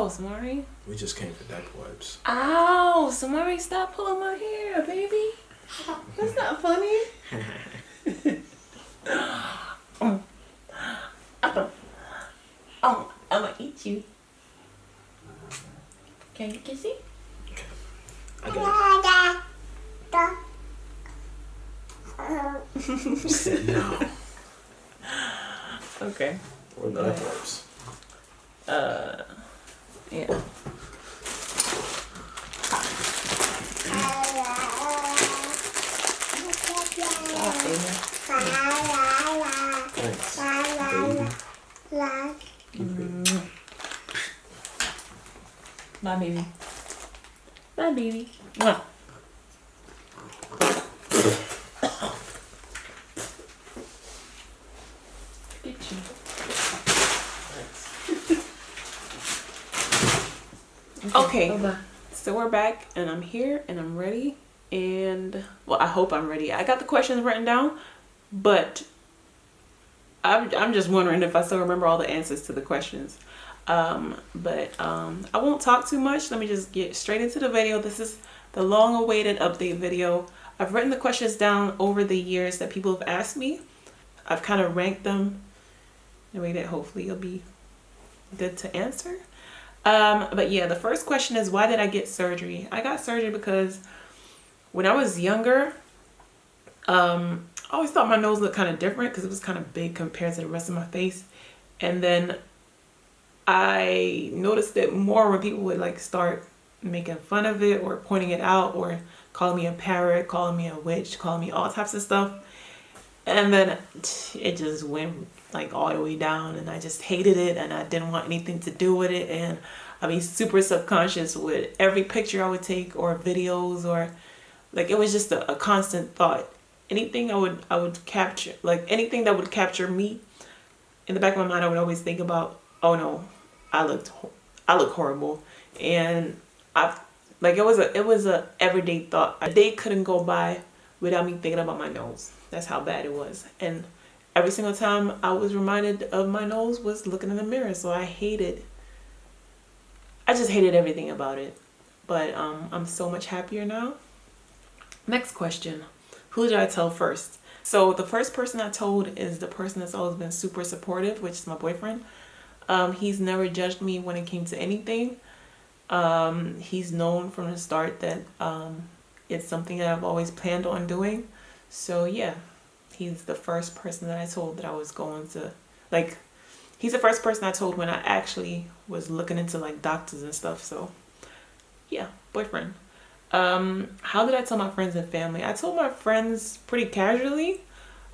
Oh, Samari. We just came for diaper wipes. Ow, Samari, stop pulling my hair, baby. That's not funny. Oh, I'm gonna eat you. Can you kiss it? I got it. You said no. Okay. Or diaper wipes. Yeah. Thanks, baby. Bye, baby. Bye, baby. Mwah. Get you. Okay, so we're back and I'm here and I'm ready, and well, I hope I'm ready. I got the questions written down, but I'm just wondering if I still remember all the answers to the questions. I won't talk too much. Let me just get straight into the video. This is the long-awaited update video. I've written the questions down over the years that people have asked me. I've kind of ranked them in a way that hopefully you'll be good to answer. But yeah, the first question is, why did I get surgery? I got surgery because when I was younger, I always thought my nose looked kind of different because it was kind of big compared to the rest of my face. And then I noticed it more when people would like start making fun of it or pointing it out or calling me a parrot, calling me a witch, calling me all types of stuff. And then it just went like all the way down and I just hated it and I didn't want anything to do with it. And I'd be super subconscious with every picture I would take or videos, or like it was just a constant thought. Anything I would capture, like anything that would capture me, in the back of my mind I would always think about, oh no, I look horrible. And it was a everyday thought. A day couldn't go by without me thinking about my nose. That's how bad it was. And every single time I was reminded of my nose was looking in the mirror. So I just hated everything about it. But I'm so much happier now. Next question. Who did I tell first? So the first person I told is the person that's always been super supportive, which is my boyfriend. He's never judged me when it came to anything. He's known from the start that it's something that I've always planned on doing. So yeah, he's the first person that I told that I was going to, like, he's the first person I told when I actually was looking into like doctors and stuff. So yeah, boyfriend. How did I tell my friends and family? I told my friends pretty casually,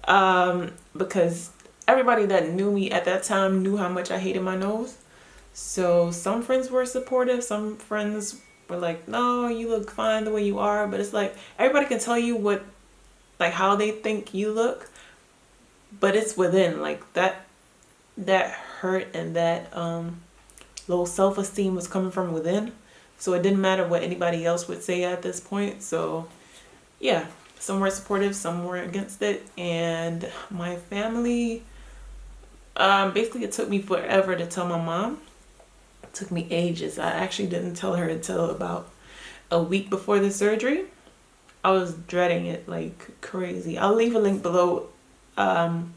because everybody that knew me at that time knew how much I hated my nose. So some friends were supportive, some friends were like, no, you look fine the way you are. But it's like, everybody can tell you what, like how they think you look, but it's within, like that hurt and that low self-esteem was coming from within. So it didn't matter what anybody else would say at this point. So yeah, some were supportive, some were against it. And my family, basically it took me forever to tell my mom. It took me ages. I actually didn't tell her until about a week before the surgery. I was dreading it like crazy. I'll leave a link below on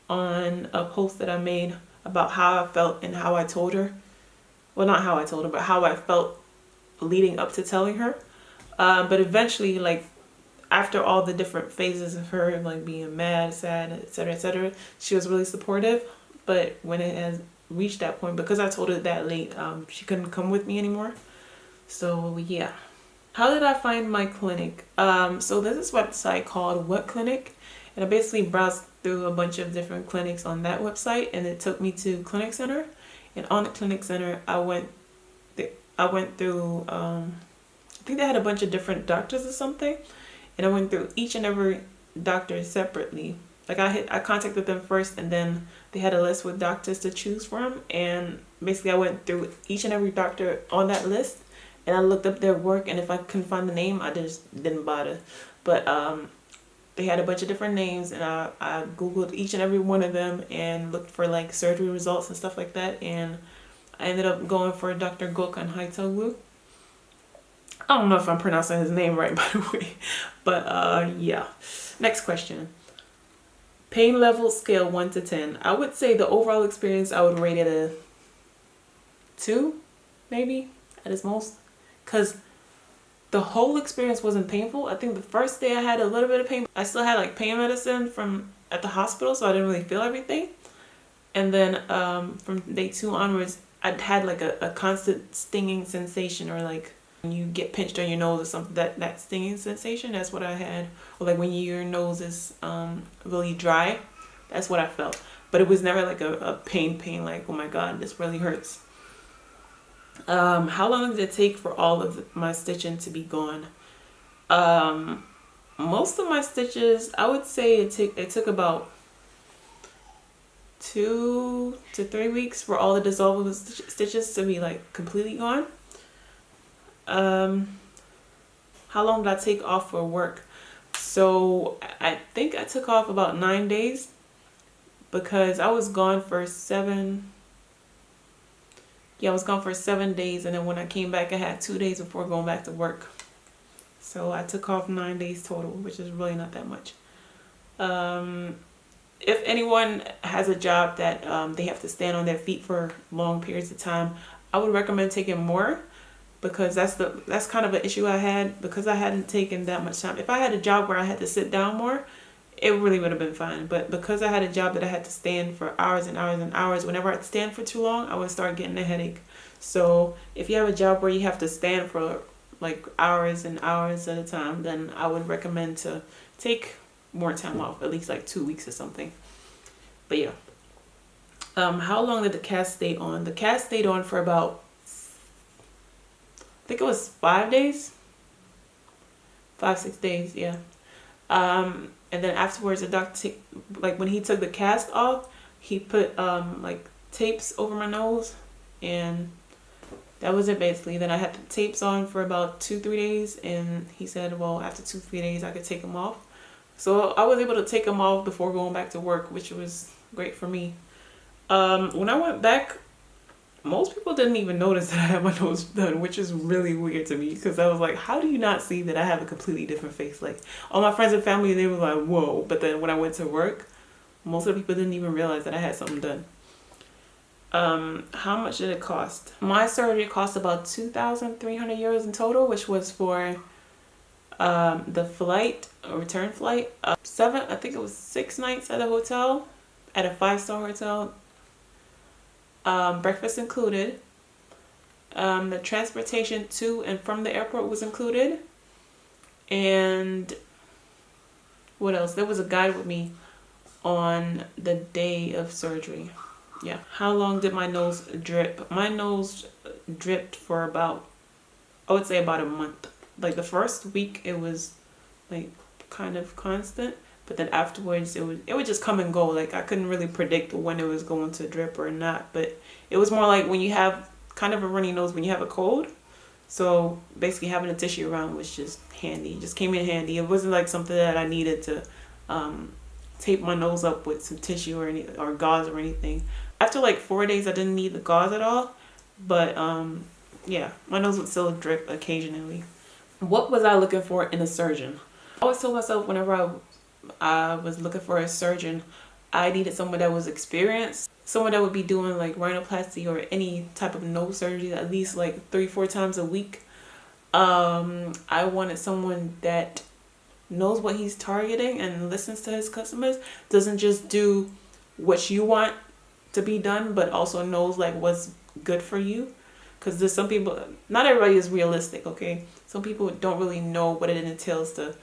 a post that I made about how I felt and how I told her. Well, not how I told her, but how I felt leading up to telling her. But eventually, like after all the different phases of her like being mad, sad, etc., she was really supportive. But when it has reached that point, because I told her that late, she couldn't come with me anymore. So yeah. How did I find my clinic? So there's this website called What Clinic, and I basically browsed through a bunch of different clinics on that website, and it took me to Clinic Center. And on the Clinic Center, I went through, I think they had a bunch of different doctors or something, and I went through each and every doctor separately. Like I contacted them first, and then they had a list with doctors to choose from, and basically I went through each and every doctor on that list, and I looked up their work, and if I couldn't find the name, I just didn't bother. But they had a bunch of different names, and I googled each and every one of them and looked for like surgery results and stuff like that, and I ended up going for Dr. Gokhan Haitoglu. I don't know if I'm pronouncing his name right, by the way. But yeah. Next question. Pain level scale 1 to 10. I would say the overall experience, I would rate it a 2, maybe, at its most. Because the whole experience wasn't painful. I think the first day I had a little bit of pain. I still had like pain medicine from at the hospital, so I didn't really feel everything. And then from day 2 onwards, I'd had like a constant stinging sensation, or like when you get pinched on your nose or something, that stinging sensation, that's what I had. Or like when your nose is really dry, that's what I felt. But it was never like a pain like, oh my god, this really hurts. How long did it take for all of my stitching to be gone? Most of my stitches, I would say it took about 2 to 3 weeks for all the dissolvable stitches to be like completely gone. How long did I take off for work? So I think I took off about 9 days, because I was gone for 7. Yeah, I was gone for 7 days, and then when I came back, I had 2 days before going back to work. So I took off 9 days total, which is really not that much. If anyone has a job that they have to stand on their feet for long periods of time, I would recommend taking more, because that's kind of an issue I had, because I hadn't taken that much time. If I had a job where I had to sit down more, it really would have been fine. But because I had a job that I had to stand for hours and hours and hours, whenever I'd stand for too long, I would start getting a headache. So if you have a job where you have to stand for like hours and hours at a time, then I would recommend to take more time off, at least like 2 weeks or something. But yeah. How long did the cast stay on? The cast stayed on for about, I think it was 5 days. 5-6 days, yeah. And then afterwards, the doctor, like when he took the cast off, he put like tapes over my nose, and that was it basically. Then I had the tapes on for about 2-3 days, and he said, well, after 2-3 days, I could take them off. So I was able to take them off before going back to work, which was great for me. When I went back, most people didn't even notice that I had my nose done, which is really weird to me, because I was like, how do you not see that I have a completely different face? Like, all my friends and family, they were like, whoa. But then when I went to work, most of the people didn't even realize that I had something done. How much did it cost? My surgery cost about 2,300 euros in total, which was for the flight, a return flight. I think it was 6 nights at a hotel, at a 5-star hotel. Breakfast included. The transportation to and from the airport was included. And what else? There was a guide with me on the day of surgery. Yeah. How long did my nose drip? My nose dripped for about, I would say about a month. Like the first week it was like kind of constant, but then afterwards it would just come and go. Like I couldn't really predict when it was going to drip or not, but it was more like when you have kind of a runny nose when you have a cold. So basically having a tissue around was just handy. It just came in handy. It wasn't like something that I needed to tape my nose up with some tissue or gauze or anything. After like 4 days, I didn't need the gauze at all. But yeah, my nose would still drip occasionally. What was I looking for in a surgeon? I always told myself whenever I was looking for a surgeon, I needed someone that was experienced, someone that would be doing like rhinoplasty or any type of nose surgery at least like 3-4 times a week. I wanted someone that knows what he's targeting and listens to his customers, doesn't just do what you want to be done, but also knows like what's good for you. Because there's some people, not everybody is realistic, okay? Some people don't really know what it entails to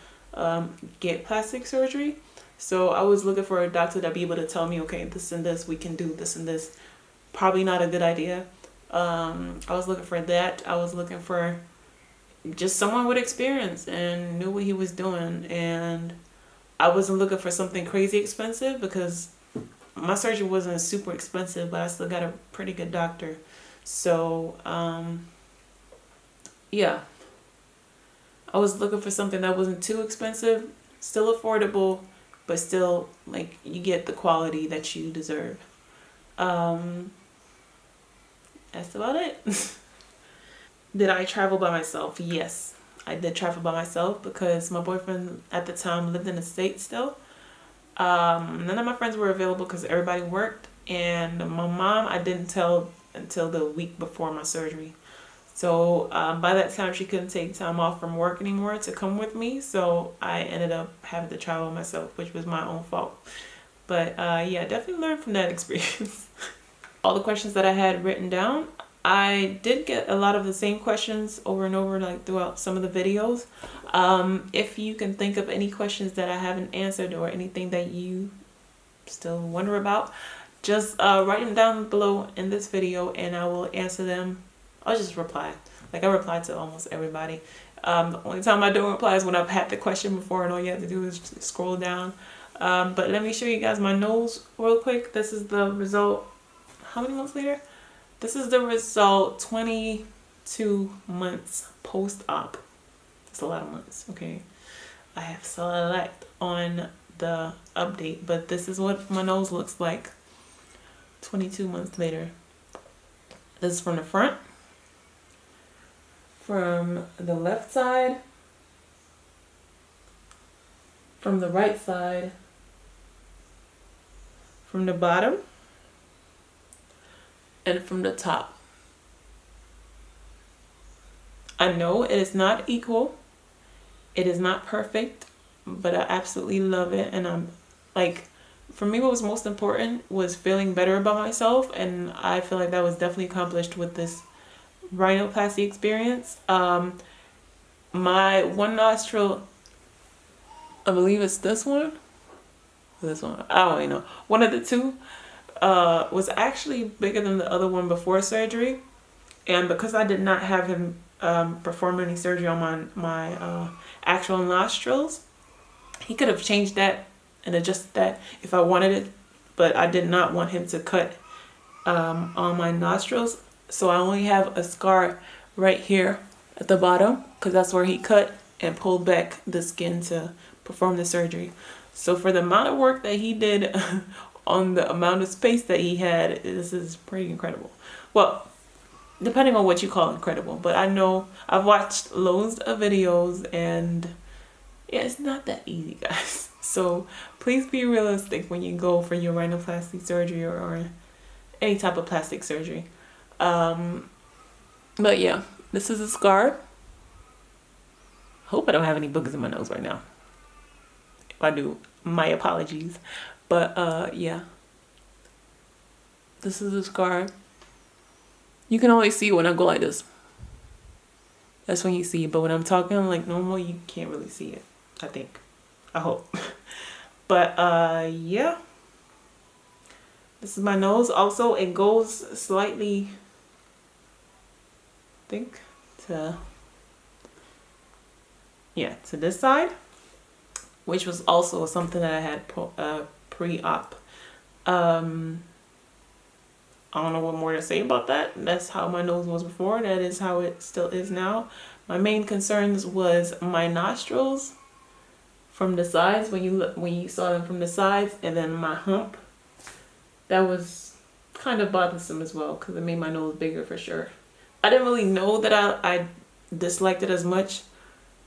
get plastic surgery. So I was looking for a doctor that'd be able to tell me, okay, this and this, we can do this and this. Probably not a good idea. I was looking for that. I was looking for just someone with experience and knew what he was doing. And I wasn't looking for something crazy expensive, because my surgery wasn't super expensive, but I still got a pretty good doctor. So yeah, I was looking for something that wasn't too expensive, still affordable, but still like you get the quality that you deserve. that's about it. Did I travel by myself? Yes, I did travel by myself because my boyfriend at the time lived in the States still. None of my friends were available because everybody worked, and my mom I didn't tell until the week before my surgery. So by that time she couldn't take time off from work anymore to come with me, so I ended up having to travel myself, which was my own fault. But yeah, definitely learned from that experience. All the questions that I had written down, I did get a lot of the same questions over and over, like throughout some of the videos. If you can think of any questions that I haven't answered or anything that you still wonder about, just write them down below in this video and I will answer them. I'll just reply. Like, I reply to almost everybody. The only time I don't reply is when I've had the question before and all you have to do is just scroll down. But let me show you guys my nose real quick. This is the result. How many months later? This is the result 22 months post-op. That's a lot of months, okay? I have select on the update, but this is what my nose looks like 22 months later. This is from the front. From the left side. From the right side. From the bottom. And from the top. I know it is not equal. It is not perfect, but I absolutely love it. And I'm like, for me, what was most important was feeling better about myself. And I feel like that was definitely accomplished with this rhinoplasty experience. My one nostril, I believe it's this one. This one, I don't really know. One of the two was actually bigger than the other one before surgery. And because I did not have him perform any surgery on my actual nostrils, he could have changed that and adjusted that if I wanted it, but I did not want him to cut on my nostrils. So I only have a scar right here at the bottom because that's where he cut and pulled back the skin to perform the surgery. So for the amount of work that he did on the amount of space that he had, this is pretty incredible. Well, depending on what you call incredible, but I know I've watched loads of videos and yeah, it's not that easy, guys. So please be realistic when you go for your rhinoplasty surgery or any type of plastic surgery. But yeah, this is a scar. Hope I don't have any boogers in my nose right now. If I do, my apologies. But yeah, this is a scar. You can always see when I go like this. That's when you see it. But when I'm talking like normal, you can't really see it, I think. I hope. But yeah. This is my nose. Also, it goes slightly, I think, to this side, which was also something that I had pre-op. I don't know what more to say about that. That's how my nose was before. That is how it still is now. My main concerns was my nostrils from the sides, when you saw them from the sides, and then my hump. That was kind of bothersome as well because it made my nose bigger for sure. I didn't really know that I disliked it as much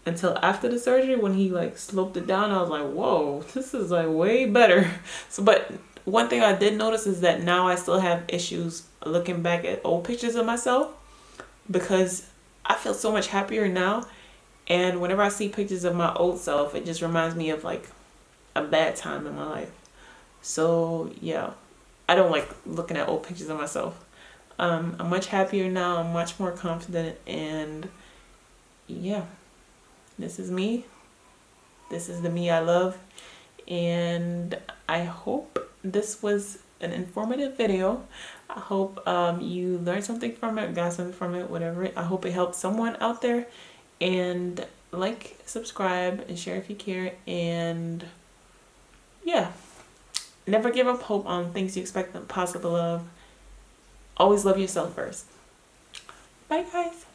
until after the surgery when he like sloped it down. I was like, whoa, this is like way better. So, but one thing I did notice is that now I still have issues looking back at old pictures of myself because I feel so much happier now. And whenever I see pictures of my old self, it just reminds me of like a bad time in my life. So yeah, I don't like looking at old pictures of myself. I'm much happier now. I'm much more confident. And yeah, this is me. This is the me I love. And I hope this was an informative video. I hope you learned something from it, got something from it, whatever. I hope it helped someone out there. And like, subscribe, and share if you care. And yeah, never give up hope on things you expect the impossible of. Always love yourself first. Bye, guys.